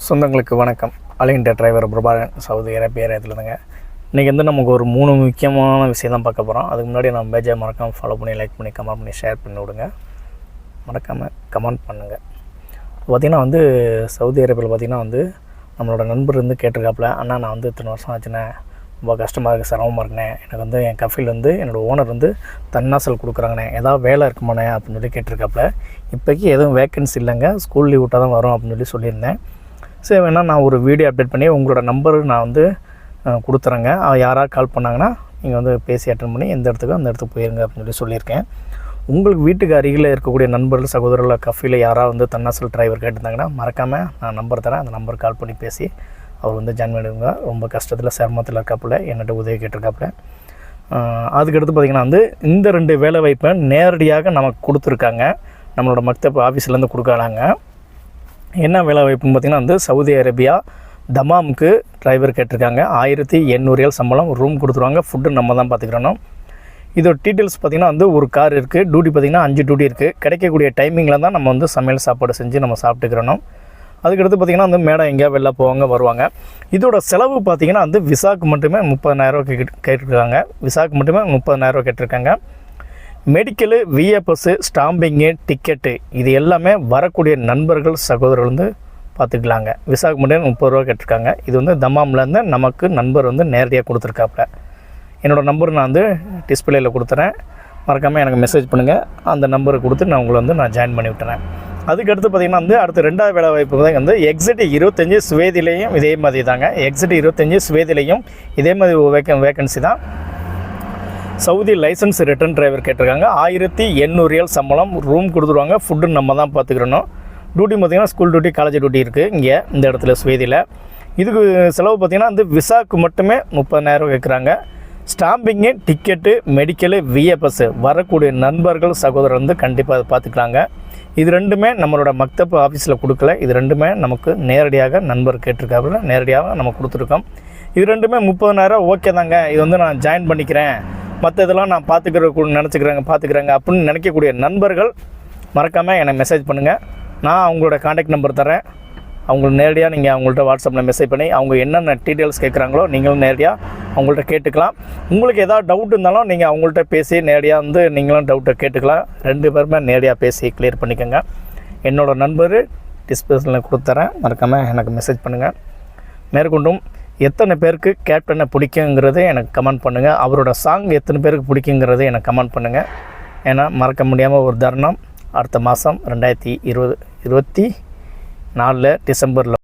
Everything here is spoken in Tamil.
சொந்தங்களுக்கு வணக்கம். All India driver Prabhakaran, Saudi அரேபியாத்துலேருந்துங்க. இன்றைக்கி நமக்கு ஒரு 3 முக்கியமான விஷயம் தான் பார்க்க போகிறோம். அதுக்கு முன்னாடி நம்ம பேஜை மறக்காமல் ஃபாலோ பண்ணி, லைக் பண்ணி, கமெண்ட் பண்ணி, ஷேர் பண்ணி விடுங்க. மறக்காமல் கமெண்ட் பண்ணுங்கள். பார்த்திங்கன்னா சவுதி அரேபியாவில் பார்த்திங்கன்னா நம்மளோட நண்பர் கேட்டிருக்காப்புல, அண்ணா நான் இத்தனை வருஷம் ஆச்சுண்ணே, ரொம்ப கஷ்டமாக இருக்குது, சிரமமாக இருக்குண்ணே, எனக்கு என் கஃபில் என்னோடய ஓனர் தன்னாசல் கொடுக்குறாங்கண்ணே, ஏதாவது வேலை இருக்குமாண்ணே அப்படின்னு சொல்லி கேட்டிருக்காப்புல. இப்போக்கி எதுவும் வேக்கன்சி இல்லைங்க, ஸ்கூல் லீவ் விட்டால் தான் வரும் அப்படின்னு சொல்லியிருந்தேன். சரி, வேணால் நான் ஒரு வீடியோ அப்டேட் பண்ணி உங்களோட நம்பர் நான் கொடுத்துறேங்க. யாராவது கால் பண்ணாங்கன்னா நீங்கள் பேசி அட்டன் பண்ணி எந்த இடத்துக்கோ அந்த இடத்துக்கு போயிருங்க அப்படின்னு சொல்லியிருக்கேன். உங்களுக்கு வீட்டுக்கு அருகில் இருக்கக்கூடிய நண்பர்கள், சகோதரர்கள், கஃபியில் யாராவது தன்னாசல் டிரைவர் கேட்டிருந்தாங்கன்னா மறக்காமல் நான் நம்பர் தரேன். அந்த நம்பர் கால் பண்ணி பேசி அவர் ஜாயின் பண்ணிடுங்க. ரொம்ப கஷ்டத்தில் சிரமத்தில் இருக்காப்புல, என்கிட்ட உதவி கேட்டிருக்காப்புல. அதுக்கடுத்து பார்த்திங்கன்னா இந்த 2 வேலை வாய்ப்பை நேரடியாக நமக்கு கொடுத்துருக்காங்க. நம்மளோட மக்தப் ஆஃபீஸ்லேருந்து கொடுக்கலாங்க. என்ன வேலை வாய்ப்புன்னு பார்த்திங்கன்னா சவுதி அரேபியா தமாமுக்கு டிரைவர் கேட்டிருக்காங்க. 1800 ரியால் சம்பளம், ரூம் கொடுத்துருவாங்க, ஃபுட்டு நம்ம தான் பார்த்துக்கிறோம். இதோட டீட்டெயில்ஸ் பார்த்திங்கன்னா ஒரு கார் இருக்குது, டியூட்டி பார்த்திங்கன்னா 5 டியூட்டி இருக்குது. கிடைக்கக்கூடிய டைமிங்கில் தான் நம்ம சமையல் சாப்பாடு செஞ்சு நம்ம சாப்பிட்டுக்கிறோம். அதுக்கடுத்து பார்த்திங்கன்னா மேடம் எங்கேயா வெளில போவாங்க வருவாங்க. இதோட செலவு பார்த்திங்கன்னா விசாவுக்கு மட்டுமே 30,000 கேட்டிருக்காங்க. விசாவுக்கு மட்டுமே 30,000 கேட்டிருக்காங்க. மெடிக்கலு, விஏபஸ்ஸு, ஸ்டாம்பிங்கு, டிக்கெட்டு இது எல்லாமே வரக்கூடிய நண்பர்கள், சகோதரர்கள் பார்த்துக்கலாங்க. விசாவுக்கு மட்டும் 30 ரூபா கேட்டிருக்காங்க. இது தமாம்லேருந்து நமக்கு நண்பர் நேரடியாக கொடுத்துருக்காப்புல. என்னோடய நம்பர் நான் டிஸ்பிளேயில் கொடுத்துறேன். மறக்காமல் எனக்கு மெசேஜ் பண்ணுங்கள். அந்த நம்பரை கொடுத்து நான் உங்களை நான் ஜாயின் பண்ணி விட்டுறேன். அதுக்கடுத்து பார்த்திங்கன்னா அடுத்த 2வது வேலை வாய்ப்பு எக்ஸிட் 25 சுவேதிலையும் இதே மாதிரி தாங்க. எக்ஸிட் 25 சுவேதிலையும் இதே மாதிரி வேக்கன்சி தான். சவுதி லைசன்ஸ் ரிட்டர்ன் டிரைவர் கேட்டிருக்காங்க. 1800 ரியால் சம்பளம், ரூம் கொடுத்துருவாங்க, ஃபுட்டு நம்ம தான் பார்த்துக்கிறணும். டியூட்டி பார்த்திங்கன்னா ஸ்கூல் டியூட்டி, காலேஜ் டியூட்டி இருக்குது இங்கே இந்த இடத்துல சுவேதியில். இதுக்கு செலவு பார்த்திங்கன்னா விசாவுக்கு மட்டுமே 30,000 கேட்குறாங்க. ஸ்டாம்பிங்கு, டிக்கெட்டு, மெடிக்கலு, விஏபஸ்ஸு வரக்கூடிய நண்பர்கள், சகோதரர் கண்டிப்பாக அதை பார்த்துக்கலாங்க. இது 2மே நம்மளோட மக்தப் ஆஃபீஸில் கொடுக்கல. இது 2மே நமக்கு நேரடியாக நண்பர் கேட்டிருக்காப்புல, நேரடியாக நம்ம கொடுத்துருக்கோம். இது 2மே 30,000 ஓகே தாங்க, இது நான் ஜாயின் பண்ணிக்கிறேன், மற்ற இதெல்லாம் நான் பார்த்துக்கிறேங்க அப்படின்னு நினைக்கக்கூடிய நண்பர்கள் மறக்காமல் எனக்கு மெசேஜ் பண்ணுங்கள். நான் அவங்களோட காண்டாக்ட் நம்பர் தரேன். அவங்களுக்கு நேரடியாக நீங்கள் அவங்கள்ட்ட வாட்ஸ்அப்பில் மெசேஜ் பண்ணி அவங்க என்னென்ன டீட்டெயில்ஸ் கேட்குறாங்களோ நீங்களும் நேரடியாக அவங்கள்ட்ட கேட்டுக்கலாம். உங்களுக்கு ஏதாவது டவுட் இருந்தாலும் நீங்கள் அவங்கள்ட்ட பேசி நேரடியாக நீங்களும் டவுட்டை கேட்டுக்கலாம். 2 பேருமே நேரடியாக பேசி கிளியர் பண்ணிக்கோங்க. என்னோடய நண்பர் டிஸ்பிளேயில் கொடுத்துறேன். மறக்காமல் எனக்கு மெசேஜ் பண்ணுங்கள். மேற்கொண்டும் எத்தனை பேருக்கு கேப்டனை பிடிக்குங்கிறத எனக்கு கமெண்ட் பண்ணுங்கள். அவரோட சாங் எத்தனை பேருக்கு பிடிக்குங்கிறத எனக்கு கமெண்ட் பண்ணுங்கள். ஏன்னா மறக்க முடியாமல் ஒரு தருணம் அடுத்த மாதம் 2024 டிசம்பரில்